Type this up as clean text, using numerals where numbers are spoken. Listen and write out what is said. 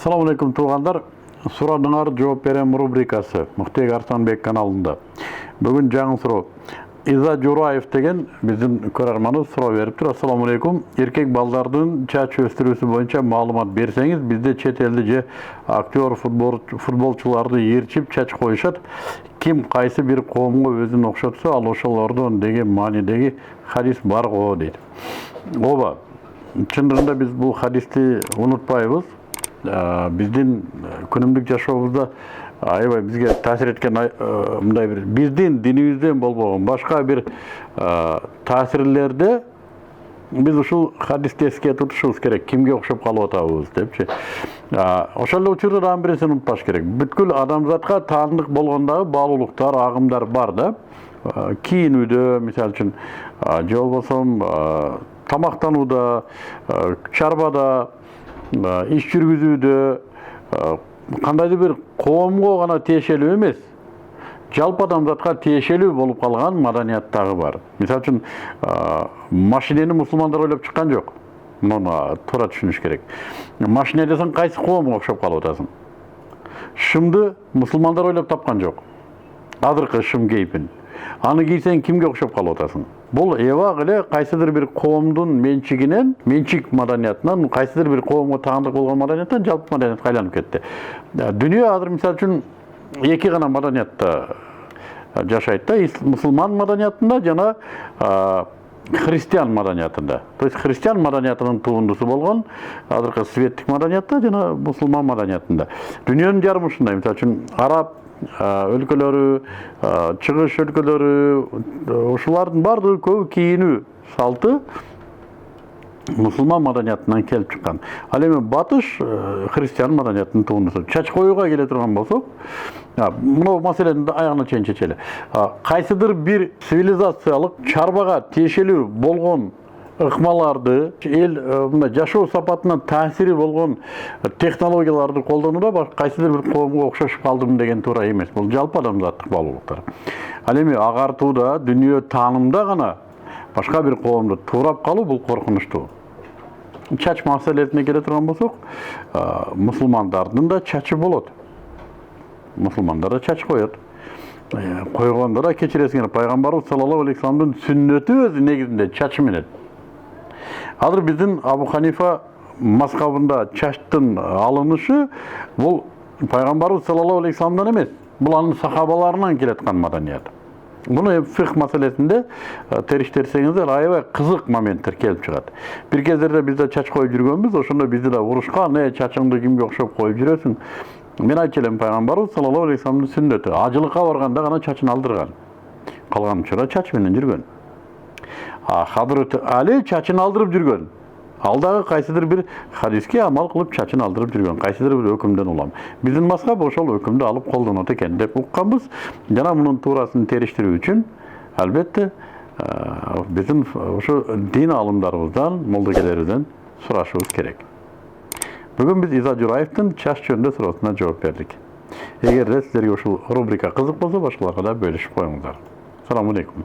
Assalamu alaikum tuğanlar. Suradыңар жооп берем рубрикасы Мухтег Арсанбек каналында. Бүгін жаңы суроо. Иза Жураев деген биздин көрөрманыбыз суроо бериптир. Ассаламу алейкум. Эркек балдардын чач өстүрүүсү боюнча маалымат берсеңиз, бизде чет элде же актер, футболчуларды ээрчип чач коюшат. Ким кайсы бир коомго өзүн окшотсо, ал ошолордон деген маанидеги хадис бар го дейт. Ооба. Чындыгында биз бул хадисти унутпайбыз. Биздин күнүмдүк жашообузда аябай бизге таасир эткен мындай бир биздин динибизден болбогон башка бир таасирлерде биз ушул хадисти эске тутушубуз керек. Кимге окшоп калып атабыз депчи. Ошол эле учурда дагы бир нерсени унутпаш керек. Бүткүл адамзатка таандык болгондагы баалуулуктар, агымдар бар да. Кийинүүдө, мисалы үчүн, же болбосо тамактанууда, чарбада, иш жүргүзүүдө, кандайдыр бир коомго гана тиешелүү эмес, жалпы адамзатка тиешелүү болуп калган маданият дагы бар. Мисалы үчүн, машинени мусулмандар ойлоп чыккан жок. Муну туура түшүнүш керек. Машине десең кайсы коомго окшоп калып атасың? Шымды мусулмандар ойлоп тапкан жок. Азыркы шым кейпин. Аны кийсең кимге окшоп калып атасың? Бул эбак эле кайсыдыр бир коомдун менчигинен, менчик маданиятынан, кайсыдыр бир коомго таандык болгон маданияттан жалпы маданиятка айланып кетти. Дүйнө азыр мисалы үчүн эки гана маданиятта жашайт да, мусулман маданиятында жана христиан маданиятында. То есть христиан маданиятынын туындусу болгон азыркы светтик маданиятта жана мусулман маданиятында. Дүйнөнүн жарымы ушундай, мисалы үчүн араб өлкөлөрү, чыгыш өлкөлөрү, ушулардын бардыгы көбү кийинүү салты мусулман маданиятынан келип чыккан. Ал эми батыш христиан маданиятынын туындусу. Чач коюуга келе турган болсок, мына маселени аягына чейин чечели. Кайсыдыр бир цивилизациялык чарбага тиешелүү болгон ыкмаларды, эл мына жашоо сапатына таасири болгон технологияларды колдонууда кайсыдыр бир коомго окшошуп калдым деген туура эмес. Бул жалпы адамзаттык баалуулуктар. Ал эми агартууда, дүйнө таанымда гана башка бир коомду туурап калуу бул коркунучтуу. Чач маселесине келе турган болсок, мусулмандардын да чачы болот. Мусулмандар да чач коет. Койгондо да кечиресиңер, пайгамбарыбыз саллаллаху алейхи вассаламдын сүннөтү өзү негизинде чачы менен. Азыр биздин Абу Ханифа мазхабында чачтын алынышы бул пайгамбарыбыз саллаллаху алейхи вассаламдан эмес, бул анын сахабаларынан келаткан маданият. Муну фикх маселесинде териштирсеңиздер аябай кызык моменттер келип чыгат. Бир кездерде бизде чач коюп жүргөнбүз, ошондо бизди да урушкан, чачыңды кимге окшоп коюп жүрөсүң? Мен айтчу элем, пайгамбарыбыз саллаллаху алейхи вассаламдын сүннөтү. Ажылыкка барганда гана чачын алдырган. Калган учурда чач менен жүргөн. Хазрет Али чачын алдырып жүргөн. Ал дагы кайсыдыр бир хадиске амал кылып чачын алдырып жүргөн. Кайсыдыр бир өкүмдөн улам. Биздин мазхаб ошол өкүмдү алып колдонот экен деп укканбыз. Жана мунун туурасын териштирүү үчүн албетте биздин ошо дин алымдарыбыздан, молдогелерибизден сурашыбыз керек. Бүгүн биз Иза Жураевдин чач жөнүндө суроосуна жооп бердик. Эгерде силерге ушул рубрика кызык болсо, башкаларга да бөлүшүп коюңуздар. Саламу алейкум.